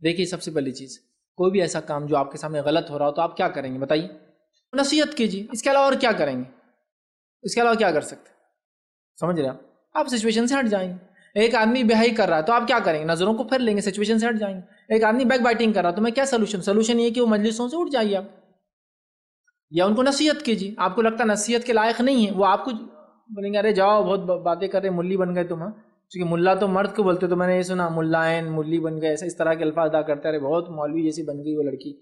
دیکھیے سب سے پہلی چیز، کوئی بھی ایسا کام جو آپ کے سامنے غلط ہو رہا ہو تو آپ کیا کریں گے بتائیے؟ نصیحت کیجیے، اس کے علاوہ اور کیا کریں گے؟ اس کے علاوہ کیا کر سکتے؟ سمجھ رہے آپ سچویشن سے ہٹ جائیں گے۔ ایک آدمی بہائی کر رہا ہے تو آپ کیا کریں گے؟ نظروں کو پھیر لیں گے، سچویشن سے ہٹ جائیں گے۔ ایک آدمی بیک بائٹنگ کر رہا ہے تو میں کیا سلوشن یہ ہے کہ وہ مجلسوں سے اٹھ جائیے آپ، یا ان کو نصیحت کیجیے۔ آپ کو لگتا ہے نصیحت کے لائق نہیں ہے، وہ آپ کو بولیں گے ارے جاؤ بہت باتیں کر رہے، ملی بن گئے تم، ہاں کیونکہ ملا تو مرد کو بولتے، تو میں نے یہ سنا ملائن ملی بن گئے، ایسا اس طرح کے الفاظ ادا کرتے رہے، بہت مولوی جیسی بن گئی وہ لڑکی،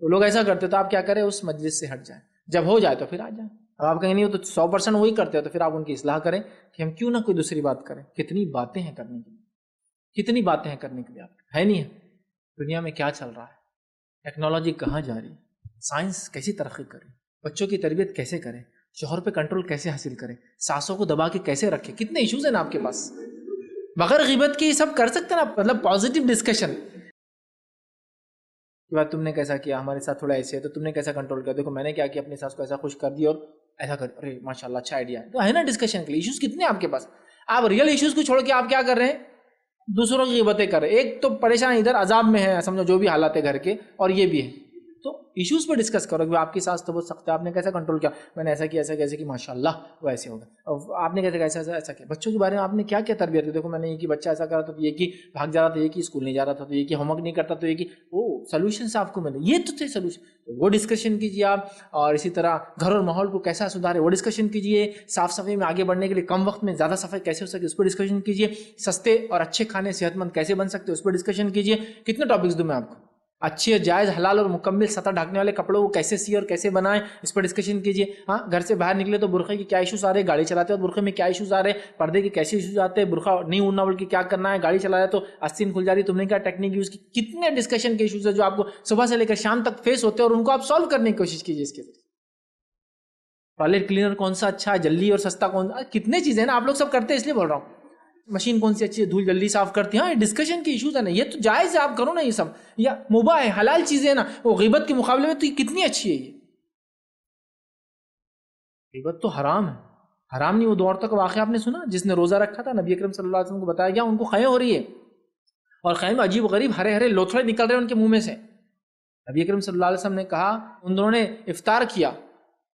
وہ لوگ ایسا کرتے تو آپ کیا کریں؟ اس مجلس سے ہٹ جائیں، جب ہو جائے تو پھر آ جائیں۔ اب آپ کہیں نہیں ہو تو 100% وہی کرتے ہو تو پھر آپ ان کی اصلاح کریں کہ ہم کیوں نہ کوئی دوسری بات کریں۔ کتنی باتیں ہیں کرنے کے لیے، کتنی باتیں ہیں کرنے کے لیے، آپ ہے نہیں ہے؟ دنیا میں کیا چل رہا ہے، ٹیکنالوجی کہاں جا رہی ہے، سائنس کیسی ترقی کرے، بچوں کی تربیت کیسے کریں، شوہر پہ کنٹرول کیسے حاصل کریں، سانسوں کو دبا کے کیسے رکھیں، کتنے ایشوز ہیں نا آپ کے پاس۔ بغیر غیبت کے یہ سب کر سکتے ہیں نا، مطلب پازیٹیو ڈسکشن کہ بات تم نے کیسا کیا، ہمارے ساتھ تھوڑا ایسے ہے تو تم نے کیسا کنٹرول کیا، دیکھو میں نے کیا کیا، اپنی ساس کو ایسا خوش کر دیا اور ایسا کر، ارے ماشاءاللہ اچھا آئیڈیا ہے، تو ہے نا ڈسکشن کے لیے۔ ایشوز کتنے ہیں آپ کے پاس، آپ ریئل ایشوز کو چھوڑ کے آپ کیا کر رہے ہیں؟ دوسروں کی غیبتیں کر رہے ہیں۔ ایک تو پریشان ادھر عذاب میں ہے، سمجھو جو بھی حالات ہے گھر کے، اور یہ بھی ہے، تو ایشوز پہ ڈسکس کرو کہ آپ کی ساس تو بہت سخت ہے، آپ نے کیسا کنٹرول کیا، میں نے ایسا کیا ایسا کیسے کہ ماشاءاللہ وہ ایسے ہوگا، اور آپ نے کیسے ایسا ایسا کیا۔ بچوں کے بارے میں آپ نے کیا کیا تربیت دی، دیکھو میں نے یہ کہ بچہ ایسا کرا تھا تو یہ کہ بھاگ جا رہا تھا، یہ کہ اسکول نہیں جا رہا تھا تو یہ کہ ہوم ورک نہیں کرتا تو یہ کہ وہ سولوشنس آپ کو ملے، یہ تو تھے سولوشن، وہ ڈسکشن کیجیے آپ۔ اور اسی طرح گھر اور ماحول کو کیسا سدھارے وہ ڈسکشن کیجیے۔ صاف صفائی میں آگے بڑھنے کے لیے کم وقت میں زیادہ صفائی کیسے ہو سکے اس پہ ڈسکشن کیجیے۔ سستے اور اچھے کھانے صحت مند کیسے بن سکتے اس پہ ڈسکشن کیجیے۔ کتنے ٹاپکس دوں میں آپ کو، اچھے جائز حلال اور مکمل سطح ڈھانکنے والے کپڑوں کو کیسے سی اور کیسے بنائیں اس پر ڈسکشن کیجیے۔ ہاں گھر سے باہر نکلے تو برقعے کی کیا ایشوز آ رہے ہیں، گاڑی چلاتے وقت برقعے میں کیا ایشوز آ رہے ہیں، پردے کے کیسے ایشوز آتے ہیں، برقعہ نہیں اڑنا بلکہ کیا کرنا ہے، گاڑی چلا رہے تو آستین کھل جا رہی، تم نے کیا ٹیکنیک یوز کی۔ کتنے ڈسکشن کے ایشوز ہیں جو آپ کو صبح سے لے کر شام تک فیس ہوتے ہیں اور ان کو آپ سالو کرنے کی کوشش کیجیے۔ اس کے ذریعے ٹوائلٹ کلینر کون سا اچھا ہے، جلدی اور سستا کون سا، کتنے چیزیں ہیں نا، آپ لوگ سب کرتے ہیں اس لیے بول رہا ہوں۔ مشین کون سی اچھی ہے، دھول جلدی صاف کرتی ہے، ہاں یہ ڈسکشن کے ایشوز ہیں نا، یہ تو جائز ہے آپ کرو نا، یہ سب یا مباح ہے حلال چیزیں نا، وہ غیبت کے مقابلے میں تو یہ کتنی اچھی ہے۔ یہ غیبت تو حرام ہے، حرام نہیں۔ وہ دو عورتوں کا واقعہ آپ نے سنا، جس نے روزہ رکھا تھا، نبی اکرم صلی اللہ علیہ وسلم کو بتایا گیا ان کو خیے ہو رہی ہے، اور خیے میں عجیب غریب ہرے ہرے لوتھڑے نکل رہے ہیں ان کے منہ میں سے۔ نبی اکرم صلی اللہ علیہ وسلم نے کہا ان دونوں نے افطار کیا،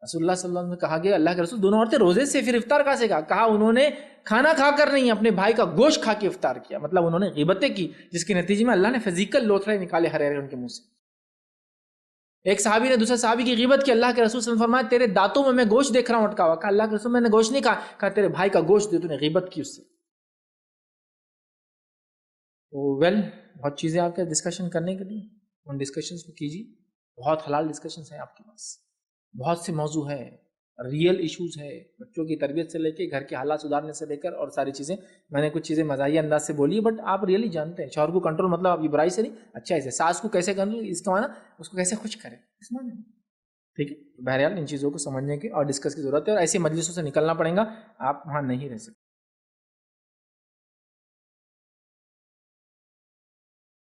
رسول اللہ صلی اللہ علیہ وسلم نے کہا گیا اللہ کے رسول دونوں عورتیں روزے سے پھر افطار کہاں سے کہا انہوں نے کھانا کھا کر نہیں، اپنے بھائی کا گوشت کھا کے افطار کیا، مطلب انہوں نے غیبتیں کی جس کے نتیجے میں اللہ نے فزیکل لوتھڑے نکالے ہرے ہرے ان کے منہ سے۔ ایک صحابی نے دوسرے صحابی کی غیبت کی، اللہ کے رسول صلی اللہ علیہ وسلم فرمایا تیرے دانتوں میں گوشت دیکھ رہا ہوں اٹکا ہوا، کہا اللہ کے رسول میں نے گوشت نہیں کہا تیرے بھائی کا گوشت دے، تو نے غیبت کی اس سے۔ بہت چیزیں آپ کے ڈسکشن کرنے کے لیے، ان ڈسکشنز کو کیجیے، بہت حلال ڈسکشنز ہیں آپ کے پاس، بہت سے موضوع ہے، ریئل ایشوز ہے، بچوں کی تربیت سے لے کے گھر کے حالات سدھارنے سے لے کر اور ساری چیزیں۔ میں نے کچھ چیزیں مزاحیہ انداز سے بولی ہے بٹ آپ ریئلی جانتے ہیں شوہر کو کنٹرول مطلب آپ کی برائی سے نہیں، اچھا ایسے ساس کو کیسے کنٹرول، اس کا معنی اس کو کیسے خوش کرے، اس معنی میں ٹھیک ہے۔ بہرحال ان چیزوں کو سمجھنے کی اور ڈسکس کی ضرورت ہے، اور ایسی مجلسوں سے نکلنا پڑے گا، آپ وہاں نہیں رہ سکتے۔